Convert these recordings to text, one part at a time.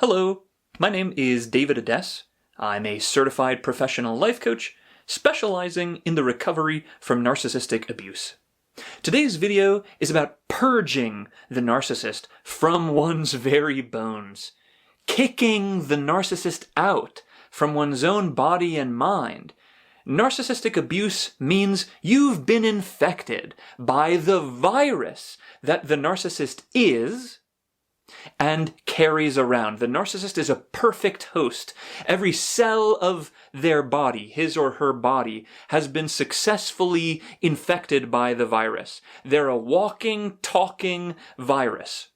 Hello, my name is David Ades. I'm a certified professional life coach specializing in the recovery from narcissistic abuse. Today's video is about purging the narcissist from one's very bones, kicking the narcissist out from one's own body and mind. Narcissistic abuse means you've been infected by the virus that the narcissist is and carries around. The narcissist is a perfect host. Every cell of their body, his or her body, has been successfully infected by the virus. They're a walking, talking virus.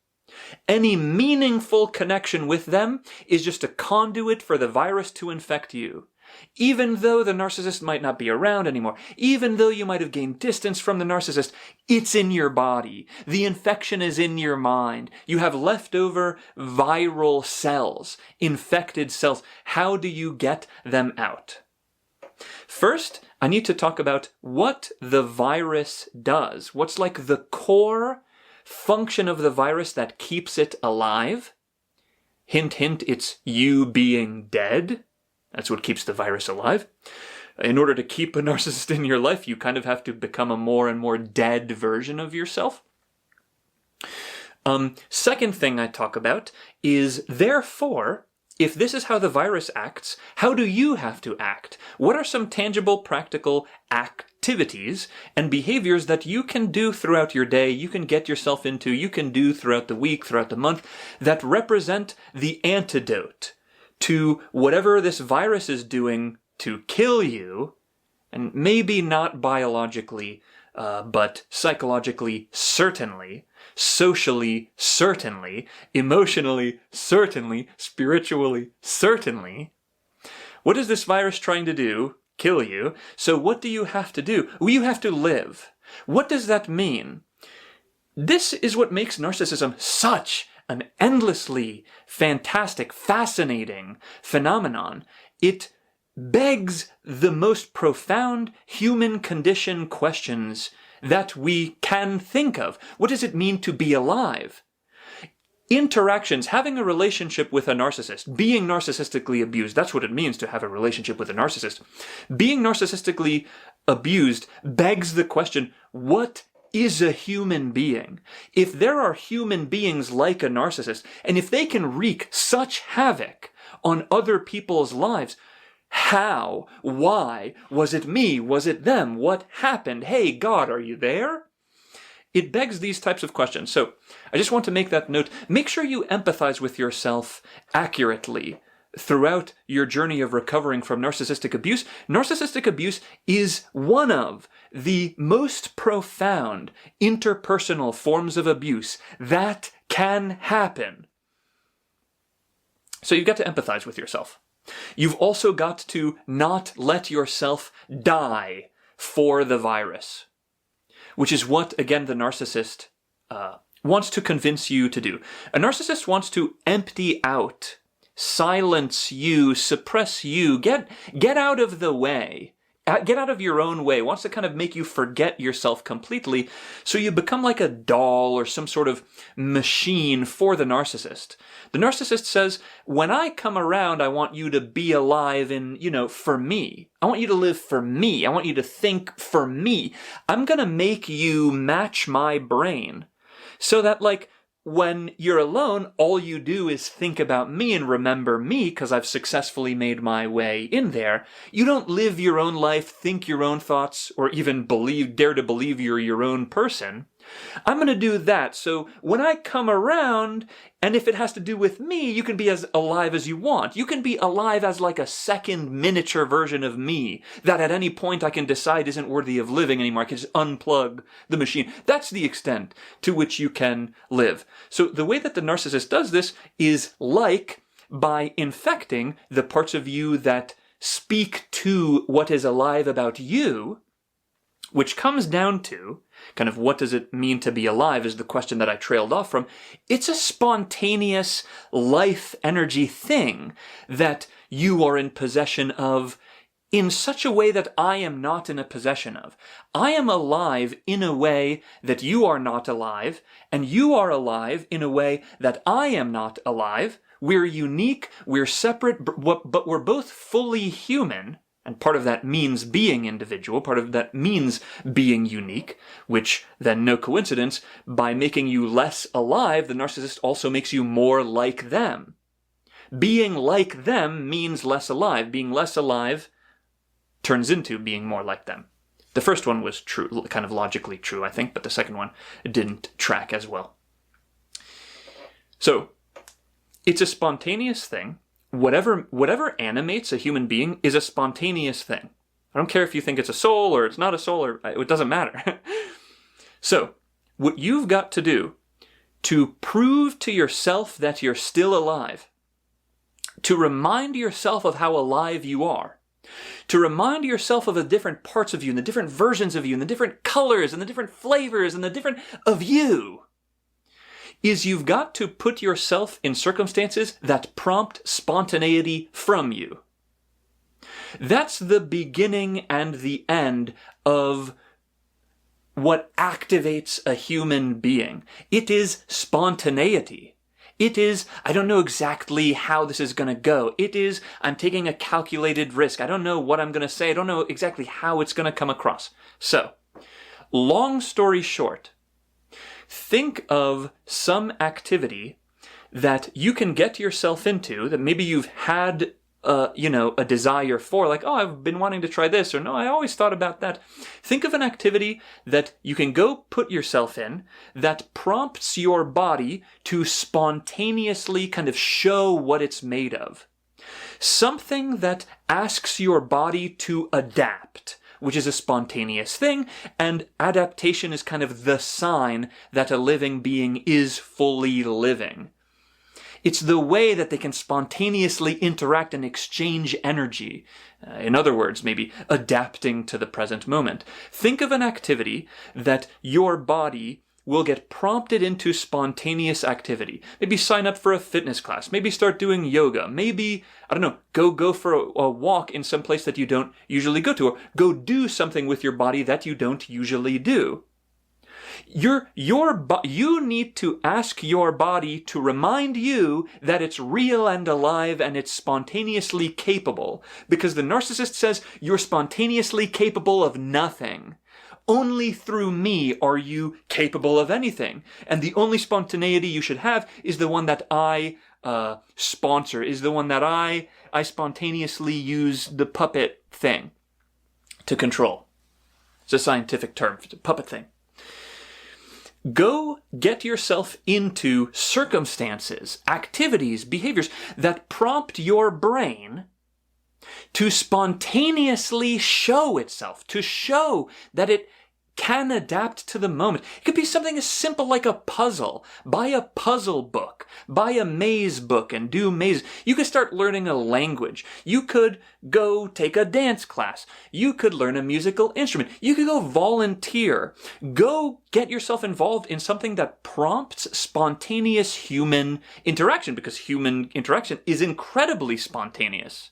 Any meaningful connection with them is just a conduit for the virus to infect you. Even though the narcissist might not be around anymore, even though you might have gained distance from the narcissist, it's in your body. The infection is in your mind. You have leftover viral cells, infected cells. How do you get them out? First, I need to talk about what the virus does. What's like the core function of the virus that keeps it alive? Hint, hint, it's you being dead. That's what keeps the virus alive. In order to keep a narcissist in your life, you kind of have to become a more and more dead version of yourself. Second thing I talk about is, therefore, if this is how the virus acts, how do you have to act? What are some tangible, practical activities and behaviors that you can do throughout your day, you can get yourself into, you can do throughout the week, throughout the month, that represent the antidote to whatever this virus is doing to kill you, and maybe not biologically, but psychologically certainly, socially certainly, emotionally certainly, spiritually certainly. What is this virus trying to do? Kill you. So what do you have to do? Well, you have to live. What does that mean? This is what makes narcissism such an endlessly fantastic, fascinating phenomenon. It begs the most profound human condition questions that we can think of. What does it mean to be alive? Interactions, having a relationship with a narcissist, being narcissistically abused, that's what it means to have a relationship with a narcissist. Being narcissistically abused begs the question, what is a human being? If there are human beings like a narcissist, and if they can wreak such havoc on other people's lives, how? Why? Was it me? Was it them? What happened? Hey, God, are you there? It begs these types of questions. So I just want to make that note. Make sure you empathize with yourself accurately throughout your journey of recovering from narcissistic abuse. Narcissistic abuse is one of the most profound interpersonal forms of abuse that can happen. So you've got to empathize with yourself. You've also got to not let yourself die for the virus, which is what, again, the narcissist wants to convince you to do. A narcissist wants to empty out, silence you, suppress you, get out of the way. Get out of your own way, wants to kind of make you forget yourself completely, so you become like a doll or some sort of machine for the narcissist. The narcissist says, when I come around, I want you to be alive for me. I want you to live for me. I want you to think for me. I'm gonna make you match my brain so that, like, when you're alone, all you do is think about me and remember me because I've successfully made my way in there. You don't live your own life, think your own thoughts, or even dare to believe you're your own person. I'm going to do that. So when I come around, and if it has to do with me, you can be as alive as you want. You can be alive as like a second miniature version of me that at any point I can decide isn't worthy of living anymore. I can just unplug the machine. That's the extent to which you can live. So the way that the narcissist does this is like by infecting the parts of you that speak to what is alive about you, which comes down to kind of what does it mean to be alive is the question that I trailed off from. It's a spontaneous life energy thing that you are in possession of in such a way that I am not in a possession of. I am alive in a way that you are not alive, and you are alive in a way that I am not alive, We're unique, we're separate, but we're both fully human. And part of that means being individual, part of that means being unique, which then, no coincidence, by making you less alive, the narcissist also makes you more like them. Being like them means less alive. Being less alive turns into being more like them. The first one was true, kind of logically true, I think, but the second one didn't track as well. So, it's a spontaneous thing. Whatever animates a human being is a spontaneous thing. I don't care if you think it's a soul or it's not a soul, or it doesn't matter. So, what you've got to do to prove to yourself that you're still alive, to remind yourself of how alive you are, to remind yourself of the different parts of you and the different versions of you and the different colors and the different flavors and the different of you, is you've got to put yourself in circumstances that prompt spontaneity from you. That's the beginning and the end of what activates a human being. It is spontaneity. It is, I don't know exactly how this is going to go. It is, I'm taking a calculated risk. I don't know what I'm going to say. I don't know exactly how it's going to come across. So, long story short, think of some activity that you can get yourself into, that maybe you've had a desire for, like, oh, I've been wanting to try this, or no, I always thought about that. Think of an activity that you can go put yourself in that prompts your body to spontaneously kind of show what it's made of. Something that asks your body to adapt, which is a spontaneous thing, and adaptation is kind of the sign that a living being is fully living. It's the way that they can spontaneously interact and exchange energy. In other words, maybe adapting to the present moment. Think of an activity that your body will get prompted into spontaneous activity. Maybe sign up for a fitness class. Maybe start doing yoga. Maybe, I don't know, go for a walk in some place that you don't usually go to. Or go do something with your body that you don't usually do. You need to ask your body to remind you that it's real and alive and it's spontaneously capable. Because the narcissist says you're spontaneously capable of nothing. Only through me are you capable of anything. And the only spontaneity you should have is the one that I sponsor, is the one that I spontaneously use the puppet thing to control. It's a scientific term for the puppet thing. Go get yourself into circumstances, activities, behaviors that prompt your brain to spontaneously show itself, to show that it can adapt to the moment. It could be something as simple like a puzzle. Buy a puzzle book. Buy a maze book and do mazes. You could start learning a language. You could go take a dance class. You could learn a musical instrument. You could go volunteer. Go get yourself involved in something that prompts spontaneous human interaction, because human interaction is incredibly spontaneous.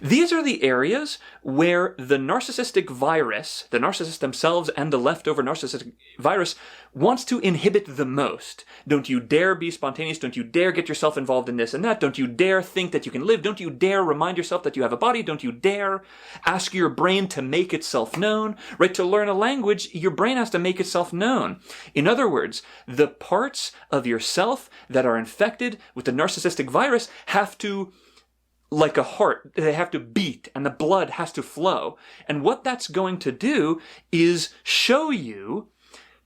These are the areas where the narcissistic virus, the narcissists themselves and the leftover narcissistic virus, wants to inhibit the most. Don't you dare be spontaneous. Don't you dare get yourself involved in this and that. Don't you dare think that you can live. Don't you dare remind yourself that you have a body. Don't you dare ask your brain to make itself known. Right? To learn a language, your brain has to make itself known. In other words, the parts of yourself that are infected with the narcissistic virus have to, like a heart, they have to beat and the blood has to flow. And what that's going to do is show you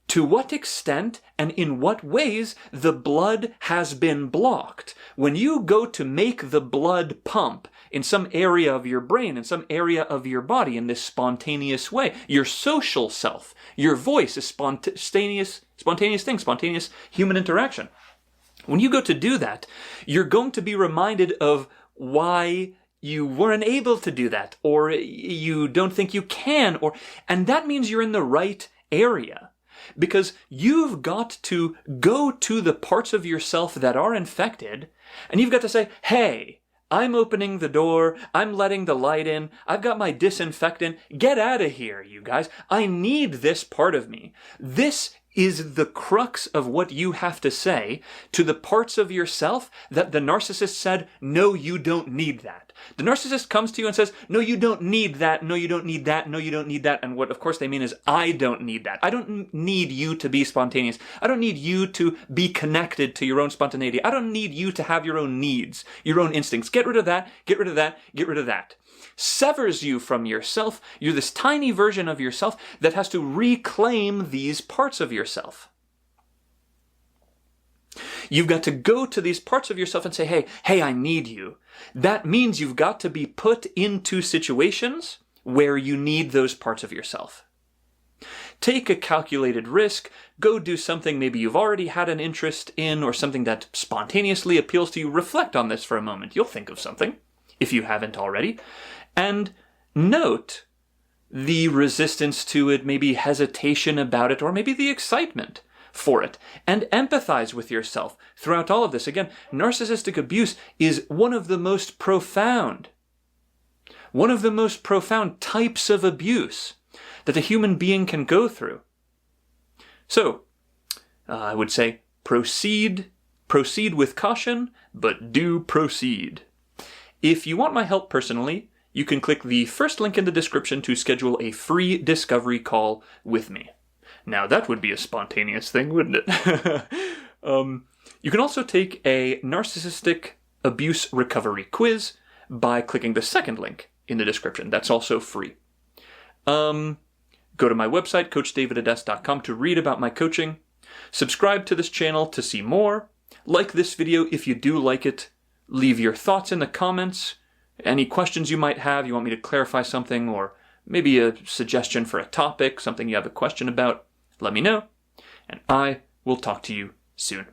to what extent and in what ways the blood has been blocked. When you go to make the blood pump in some area of your brain, in some area of your body in this spontaneous way, your social self, your voice is spontaneous thing, spontaneous human interaction. When you go to do that, you're going to be reminded of why you weren't able to do that, or you don't think you can, and that means you're in the right area. Because you've got to go to the parts of yourself that are infected, and you've got to say, hey, I'm opening the door, I'm letting the light in, I've got my disinfectant, get out of here, you guys. I need this part of me. This is the crux of what you have to say to the parts of yourself that the narcissist said, no, you don't need that. The narcissist comes to you and says, no, you don't need that, no, you don't need that, no, you don't need that. And what, of course, they mean is, I don't need that. I don't need you to be spontaneous. I don't need you to be connected to your own spontaneity. I don't need you to have your own needs, your own instincts. Get rid of that, get rid of that, get rid of that. Severs you from yourself. You're this tiny version of yourself that has to reclaim these parts of yourself. You've got to go to these parts of yourself and say, hey, I need you. That means you've got to be put into situations where you need those parts of yourself. Take a calculated risk, go do something maybe you've already had an interest in or something that spontaneously appeals to you. Reflect on this for a moment. You'll think of something, if you haven't already. And note the resistance to it, maybe hesitation about it, or maybe the excitement for it. And empathize with yourself throughout all of this. Again, narcissistic abuse is one of the most profound types of abuse that a human being can go through. So, I would say proceed with caution, but do proceed. If you want my help personally, you can click the first link in the description to schedule a free discovery call with me. Now that would be a spontaneous thing, wouldn't it? You can also take a narcissistic abuse recovery quiz by clicking the second link in the description. That's also free. Go to my website, coachdavidades.com, to read about my coaching. Subscribe to this channel to see more. Like this video if you do like it. Leave your thoughts in the comments. Any questions you might have, you want me to clarify something, or maybe a suggestion for a topic, something you have a question about, let me know, and I will talk to you soon.